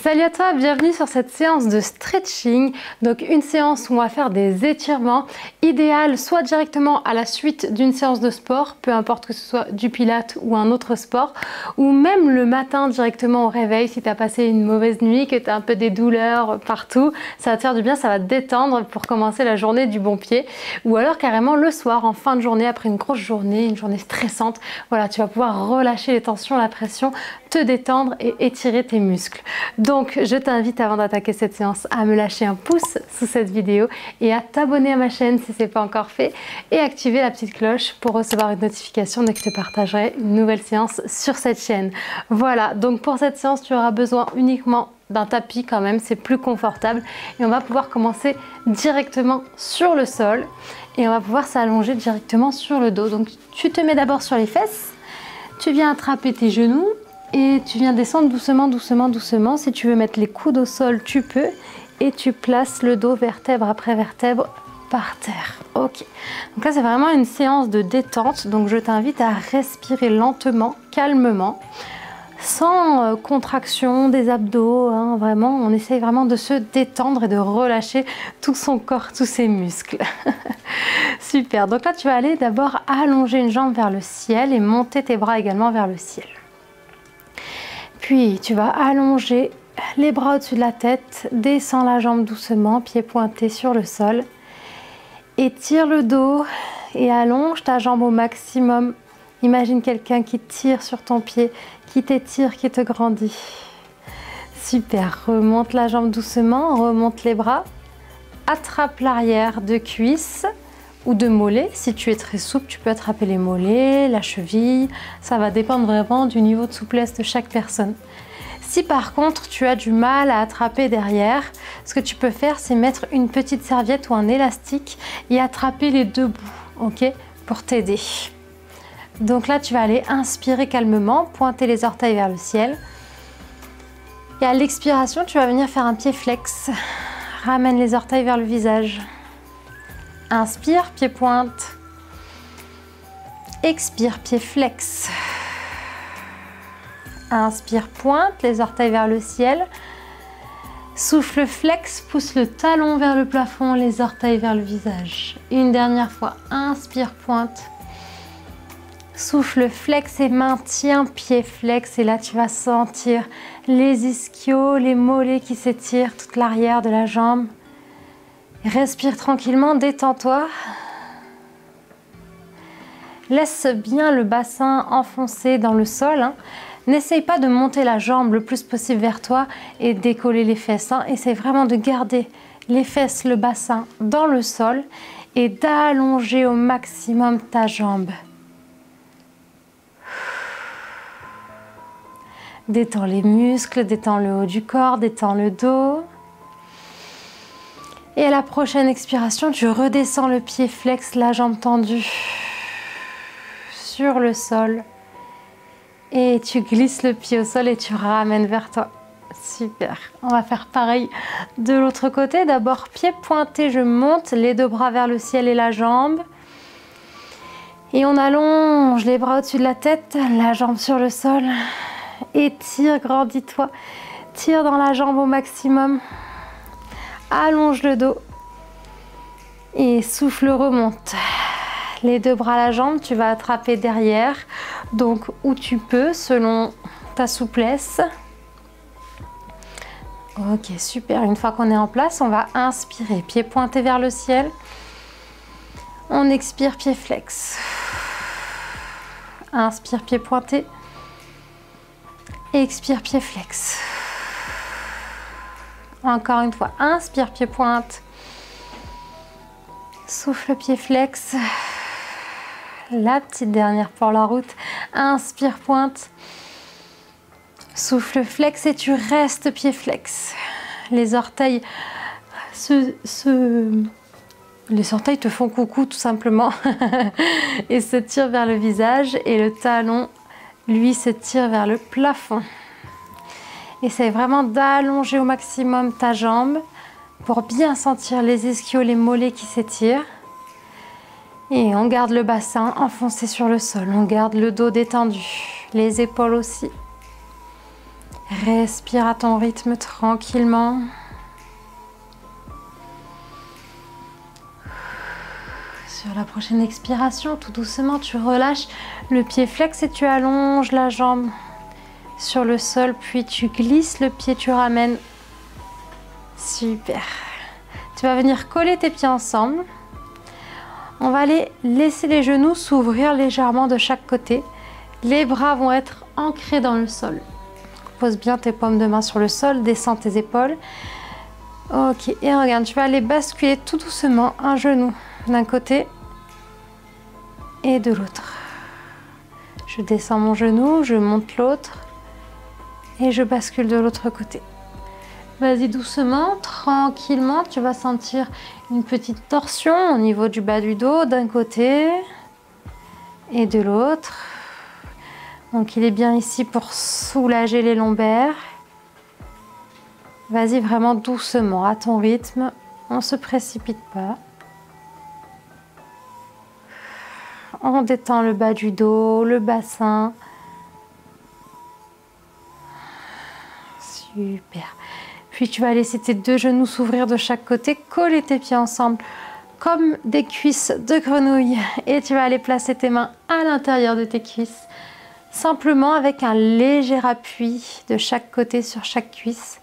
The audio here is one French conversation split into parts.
Salut à toi, bienvenue sur cette séance de stretching. Donc une séance où on va faire des étirements, idéal soit directement à la suite d'une séance de sport, peu importe que ce soit du pilates ou un autre sport, ou même le matin directement au réveil si tu as passé une mauvaise nuit, que tu as un peu des douleurs partout, ça va te faire du bien, ça va te détendre pour commencer la journée du bon pied. Ou alors carrément le soir, en fin de journée, après une grosse journée, une journée stressante, voilà, tu vas pouvoir relâcher les tensions, la pression, te détendre et étirer tes muscles. Donc je t'invite avant d'attaquer cette séance à me lâcher un pouce sous cette vidéo et à t'abonner à ma chaîne si ce n'est pas encore fait et activer la petite cloche pour recevoir une notification dès que je te partagerai une nouvelle séance sur cette chaîne. Voilà, donc pour cette séance tu auras besoin uniquement d'un tapis quand même, c'est plus confortable et on va pouvoir commencer directement sur le sol et on va pouvoir s'allonger directement sur le dos. Donc tu te mets d'abord sur les fesses, tu viens attraper tes genoux et tu viens descendre doucement, doucement, doucement. Si tu veux mettre les coudes au sol, tu peux. Et tu places le dos vertèbre après vertèbre par terre. Ok. Donc là, c'est vraiment une séance de détente. Donc je t'invite à respirer lentement, calmement, sans contraction des abdos. Hein, vraiment, on essaye vraiment de se détendre et de relâcher tout son corps, tous ses muscles. Super. Donc là, tu vas aller d'abord allonger une jambe vers le ciel et monter tes bras également vers le ciel. Puis tu vas allonger les bras au-dessus de la tête, descends la jambe doucement, pied pointé sur le sol. Étire le dos et allonge ta jambe au maximum. Imagine quelqu'un qui tire sur ton pied, qui t'étire, qui te grandit. Super, remonte la jambe doucement, remonte les bras. Attrape l'arrière de cuisse ou de mollet. Si tu es très souple, tu peux attraper les mollets, la cheville. Ça va dépendre vraiment du niveau de souplesse de chaque personne. Si par contre tu as du mal à attraper derrière, ce que tu peux faire, c'est mettre une petite serviette ou un élastique et attraper les deux bouts, ok, pour t'aider. Donc là, tu vas aller inspirer calmement, pointer les orteils vers le ciel. Et à l'expiration, tu vas venir faire un pied flex. Ramène les orteils vers le visage. Inspire, pied pointe. Expire, pied flex. Inspire, pointe, les orteils vers le ciel. Souffle, flex, pousse le talon vers le plafond, les orteils vers le visage. Une dernière fois, inspire, pointe. Souffle, flex et maintiens, pied flex. Et là, tu vas sentir les ischios, les mollets qui s'étirent, toute l'arrière de la jambe. Respire tranquillement, détends-toi. Laisse bien le bassin enfoncé dans le sol. Hein. N'essaye pas de monter la jambe le plus possible vers toi et décoller les fesses. Hein. Essaye vraiment de garder les fesses, le bassin dans le sol et d'allonger au maximum ta jambe. Détends les muscles, détends le haut du corps, détends le dos. Et à la prochaine expiration, tu redescends le pied flex, la jambe tendue sur le sol. Et tu glisses le pied au sol et tu ramènes vers toi. Super. On va faire pareil de l'autre côté. D'abord, pied pointé, je monte les deux bras vers le ciel et la jambe. Et on allonge les bras au-dessus de la tête, la jambe sur le sol. Étire, grandis-toi. Tire dans la jambe au maximum. Allonge le dos et souffle, remonte. Les deux bras à la jambe, tu vas attraper derrière, donc où tu peux, selon ta souplesse. Ok, super. Une fois qu'on est en place, on va inspirer, pied pointé vers le ciel. On expire, pied flex. Inspire, pied pointé. Expire, pied flex. Encore une fois, inspire, pied pointe. Souffle, pied flex. La petite dernière pour la route. Inspire, pointe. Souffle, flex et tu restes pied flex. Les orteils les orteils te font coucou tout simplement et se tirent vers le visage et le talon, lui, se tire vers le plafond. Essaye vraiment d'allonger au maximum ta jambe pour bien sentir les ischios, les mollets qui s'étirent. Et on garde le bassin enfoncé sur le sol. On garde le dos détendu, les épaules aussi. Respire à ton rythme tranquillement. Sur la prochaine expiration, tout doucement, tu relâches le pied flex et tu allonges la jambe sur le sol, puis tu glisses le pied, tu ramènes. Super. Tu vas venir coller tes pieds ensemble. On va aller laisser les genoux s'ouvrir légèrement de chaque côté. Les bras vont être ancrés dans le sol. Pose bien tes paumes de main sur le sol, descends tes épaules. Ok, et regarde, tu vas aller basculer tout doucement un genou d'un côté et de l'autre. Je descends mon genou, je monte l'autre et je bascule de l'autre côté. Vas-y doucement, tranquillement, tu vas sentir une petite torsion au niveau du bas du dos d'un côté et de l'autre. Donc il est bien ici pour soulager les lombaires. Vas-y vraiment doucement, à ton rythme, on ne se précipite pas. On détend le bas du dos, le bassin. Super. Puis tu vas laisser tes deux genoux s'ouvrir de chaque côté, coller tes pieds ensemble comme des cuisses de grenouille. Et tu vas aller placer tes mains à l'intérieur de tes cuisses, simplement avec un léger appui de chaque côté sur chaque cuisse.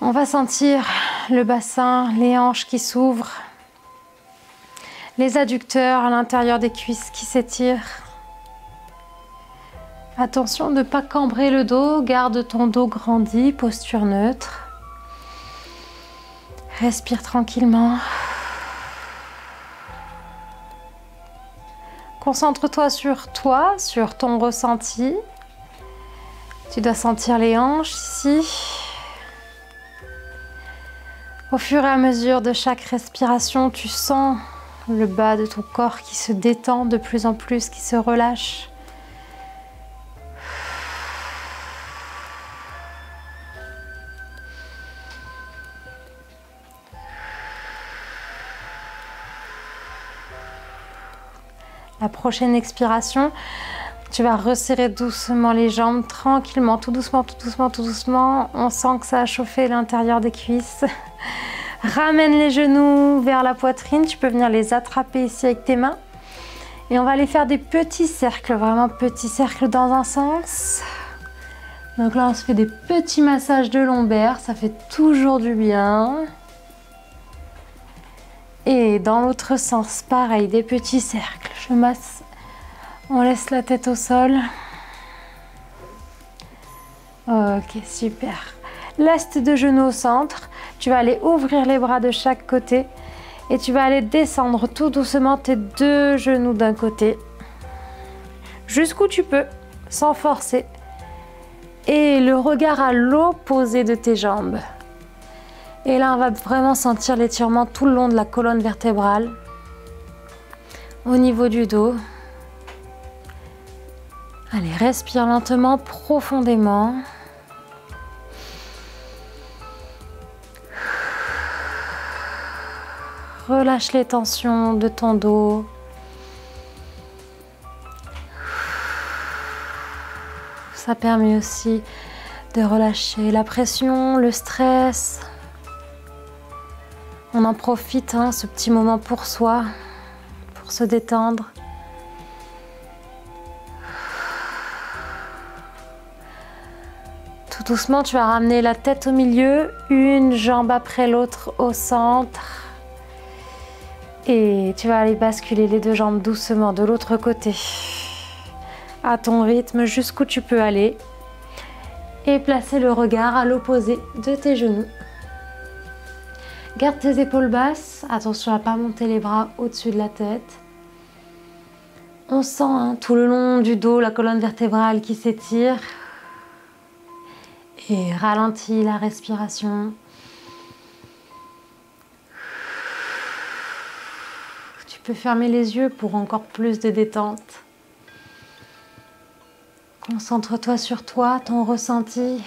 On va sentir le bassin, les hanches qui s'ouvrent, les adducteurs à l'intérieur des cuisses qui s'étirent. Attention de ne pas cambrer le dos, garde ton dos grandi, posture neutre. Respire tranquillement. Concentre-toi sur ton ressenti. Tu dois sentir les hanches ici. Au fur et à mesure de chaque respiration, tu sens le bas de ton corps qui se détend de plus en plus, qui se relâche. La prochaine expiration, tu vas resserrer doucement les jambes, tranquillement, tout doucement, tout doucement, tout doucement. On sent que ça a chauffé l'intérieur des cuisses. Ramène les genoux vers la poitrine. Tu peux venir les attraper ici avec tes mains. Et on va aller faire des petits cercles, vraiment petits cercles dans un sens. Donc là, on se fait des petits massages de lombaires. Ça fait toujours du bien. Et dans l'autre sens, pareil, des petits cercles. Je masse, on laisse la tête au sol. Ok, super. Laisse tes deux genoux au centre. Tu vas aller ouvrir les bras de chaque côté. Et tu vas aller descendre tout doucement tes deux genoux d'un côté. Jusqu'où tu peux, sans forcer. Et le regard à l'opposé de tes jambes. Et là, on va vraiment sentir l'étirement tout le long de la colonne vertébrale, au niveau du dos. Allez, respire lentement, profondément. Relâche les tensions de ton dos. Ça permet aussi de relâcher la pression, le stress. On en profite, hein, ce petit moment pour soi, pour se détendre. Tout doucement, tu vas ramener la tête au milieu, une jambe après l'autre au centre. Et tu vas aller basculer les deux jambes doucement de l'autre côté, à ton rythme, jusqu'où tu peux aller. Et placer le regard à l'opposé de tes genoux. Garde tes épaules basses, attention à ne pas monter les bras au-dessus de la tête. On sent hein, tout le long du dos la colonne vertébrale qui s'étire. Et ralentis la respiration. Tu peux fermer les yeux pour encore plus de détente. Concentre-toi sur toi, ton ressenti.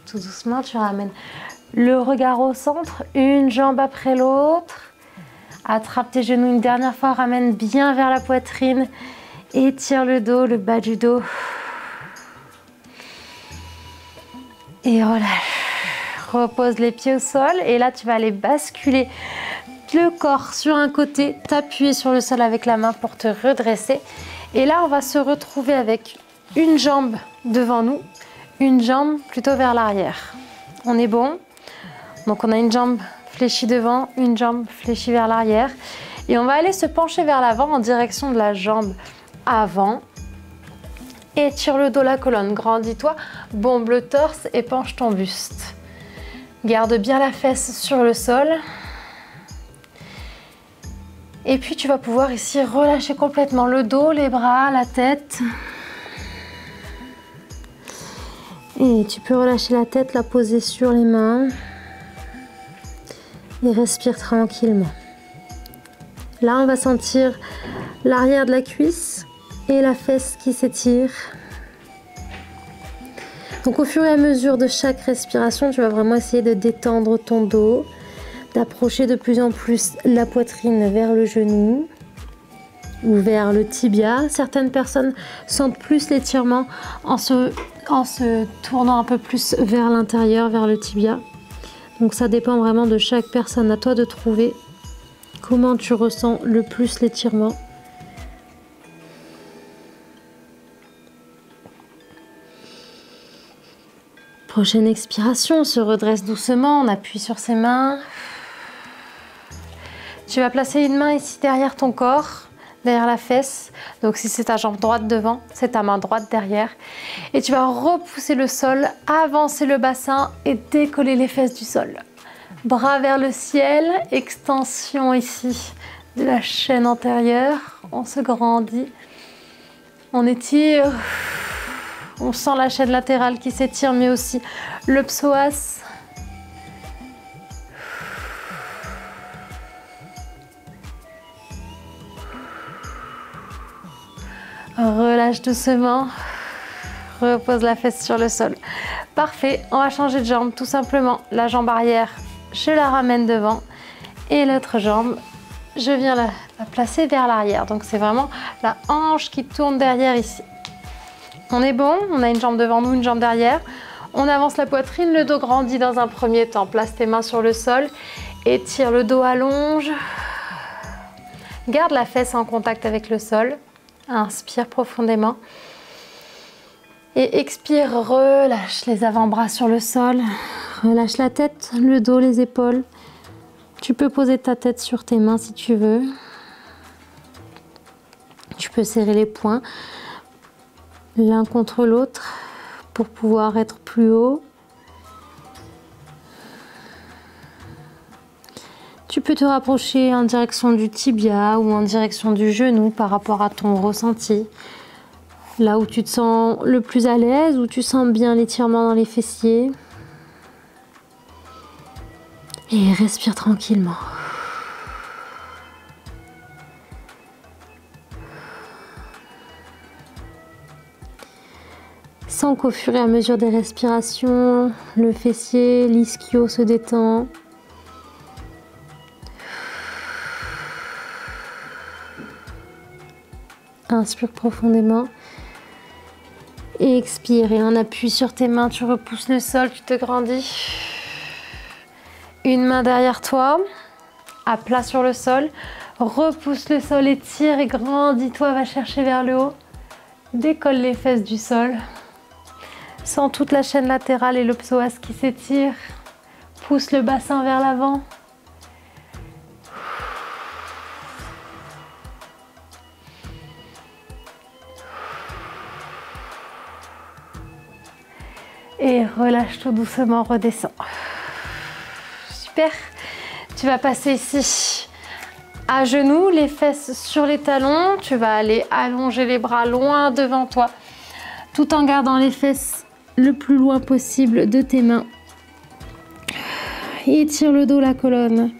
Tout doucement, tu ramènes le regard au centre, une jambe après l'autre. Attrape tes genoux une dernière fois, ramène bien vers la poitrine. Étire le dos, le bas du dos. Et relâche. Repose les pieds au sol et là tu vas aller basculer le corps sur un côté, t'appuyer sur le sol avec la main pour te redresser. Et là on va se retrouver avec une jambe devant nous, une jambe plutôt vers l'arrière. On est bon? Donc on a une jambe fléchie devant, une jambe fléchie vers l'arrière. Et on va aller se pencher vers l'avant en direction de la jambe avant. Étire le dos, la colonne, grandis-toi, bombe le torse et penche ton buste. Garde bien la fesse sur le sol. Et puis tu vas pouvoir ici relâcher complètement le dos, les bras, la tête. Et tu peux relâcher la tête, la poser sur les mains. Et respire tranquillement. Là, on va sentir l'arrière de la cuisse et la fesse qui s'étire. Donc au fur et à mesure de chaque respiration, tu vas vraiment essayer de détendre ton dos, d'approcher de plus en plus la poitrine vers le genou ou vers le tibia. Certaines personnes sentent plus l'étirement en se tournant un peu plus vers l'intérieur, vers le tibia. Donc ça dépend vraiment de chaque personne. À toi de trouver comment tu ressens le plus l'étirement. Prochaine expiration, on se redresse doucement, on appuie sur ses mains. Tu vas placer une main ici derrière ton corps, derrière la fesse. Donc si c'est ta jambe droite devant, c'est ta main droite derrière. Et tu vas repousser le sol, avancer le bassin et décoller les fesses du sol. Bras vers le ciel, extension ici de la chaîne antérieure. On se grandit, on étire. On sent la chaîne latérale qui s'étire, mais aussi le psoas. Relâche doucement. Repose la fesse sur le sol. Parfait, on va changer de jambe tout simplement. La jambe arrière, je la ramène devant. Et l'autre jambe, je viens la placer vers l'arrière. Donc c'est vraiment la hanche qui tourne derrière ici. On est bon, on a une jambe devant nous, une jambe derrière. On avance la poitrine, le dos grandit dans un premier temps. Place tes mains sur le sol, étire le dos, allonge. Garde la fesse en contact avec le sol. Inspire profondément. Et expire, relâche les avant-bras sur le sol. Relâche la tête, le dos, les épaules. Tu peux poser ta tête sur tes mains si tu veux. Tu peux serrer les poings l'un contre l'autre pour pouvoir être plus haut. Tu peux te rapprocher en direction du tibia ou en direction du genou par rapport à ton ressenti. Là où tu te sens le plus à l'aise, où tu sens bien l'étirement dans les fessiers. Et respire tranquillement. Sens qu'au fur et à mesure des respirations, le fessier, l'ischio se détend. Inspire profondément. Et expire. Et en appui sur tes mains, tu repousses le sol, tu te grandis. Une main derrière toi, à plat sur le sol. Repousse le sol, étire et grandis-toi, va chercher vers le haut. Décolle les fesses du sol. Sens toute la chaîne latérale et le psoas qui s'étire. Pousse le bassin vers l'avant. Et relâche tout doucement, redescends. Super. Tu vas passer ici à genoux, les fesses sur les talons. Tu vas aller allonger les bras loin devant toi, tout en gardant les fesses le plus loin possible de tes mains. Étire le dos, la colonne.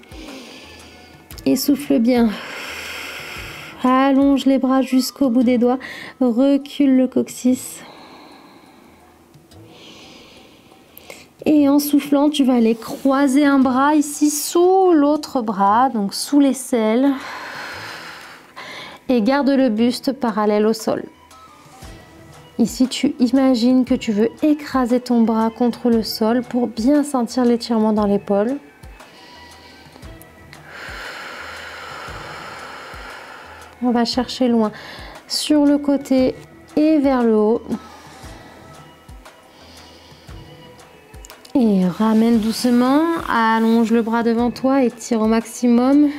Et souffle bien. Allonge les bras jusqu'au bout des doigts. Recule le coccyx. Et en soufflant, tu vas aller croiser un bras ici sous l'autre bras, donc sous l'aisselle. Et garde le buste parallèle au sol. Ici, tu imagines que tu veux écraser ton bras contre le sol pour bien sentir l'étirement dans l'épaule. On va chercher loin sur le côté et vers le haut. Et ramène doucement, allonge le bras devant toi et tire au maximum.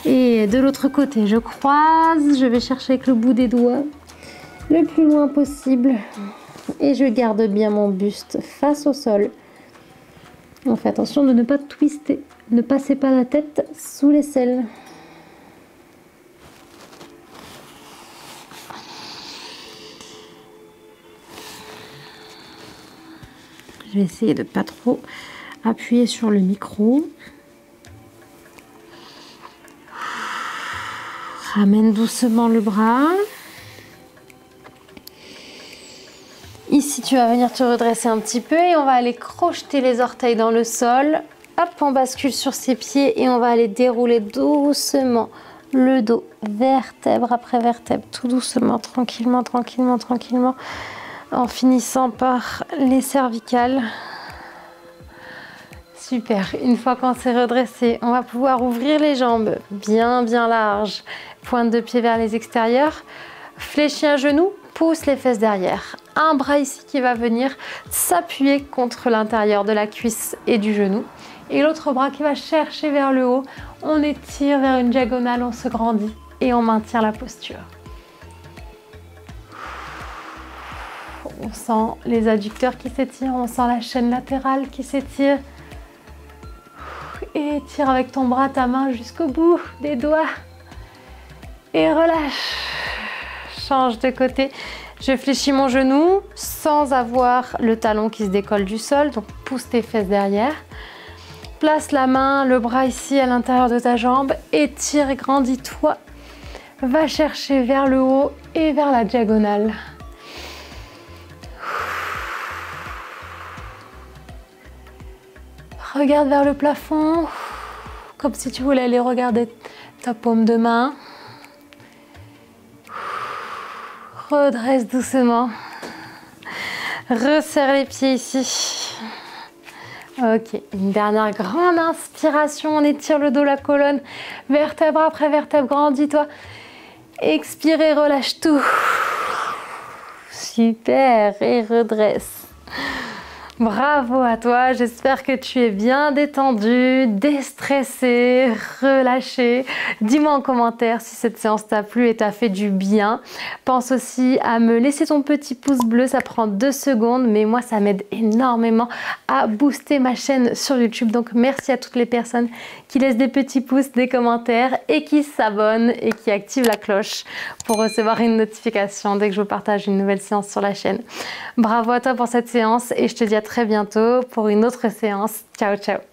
Et de l'autre côté, je croise, je vais chercher avec le bout des doigts le plus loin possible. Et je garde bien mon buste face au sol. On fait attention de ne pas twister, ne passez pas la tête sous l'aisselle. Je vais essayer de ne pas trop appuyer sur le micro. Ramène doucement le bras. Ici, tu vas venir te redresser un petit peu et on va aller crocheter les orteils dans le sol. Hop, on bascule sur ses pieds et on va aller dérouler doucement le dos, vertèbre après vertèbre, tout doucement, tranquillement, tranquillement, tranquillement, en finissant par les cervicales. Super, une fois qu'on s'est redressé, on va pouvoir ouvrir les jambes bien larges, pointe de pied vers les extérieurs, fléchis un genou, pousse les fesses derrière. Un bras ici qui va venir s'appuyer contre l'intérieur de la cuisse et du genou. Et l'autre bras qui va chercher vers le haut. On étire vers une diagonale, on se grandit et on maintient la posture. On sent les adducteurs qui s'étirent, on sent la chaîne latérale qui s'étire. Et étire avec ton bras ta main jusqu'au bout des doigts. Et relâche. Change de côté. Je fléchis mon genou sans avoir le talon qui se décolle du sol. Donc pousse tes fesses derrière. Place la main, le bras ici à l'intérieur de ta jambe. Étire et grandis-toi. Va chercher vers le haut et vers la diagonale. Regarde vers le plafond, comme si tu voulais aller regarder ta paume de main. Redresse doucement. Resserre les pieds ici. Ok, une dernière grande inspiration. On étire le dos, la colonne. Vertèbre après vertèbre, grandis-toi. Expire et relâche tout. Super, et redresse. Bravo à toi, j'espère que tu es bien détendu, déstressé, relâché. Dis-moi en commentaire si cette séance t'a plu et t'a fait du bien. Pense aussi à me laisser ton petit pouce bleu, ça prend 2 secondes, mais moi ça m'aide énormément à booster ma chaîne sur YouTube. Donc merci à toutes les personnes qui laissent des petits pouces, des commentaires et qui s'abonnent et qui activent la cloche pour recevoir une notification dès que je vous partage une nouvelle séance sur la chaîne. Bravo à toi pour cette séance et je te dis à très bientôt pour une autre séance. Ciao, ciao!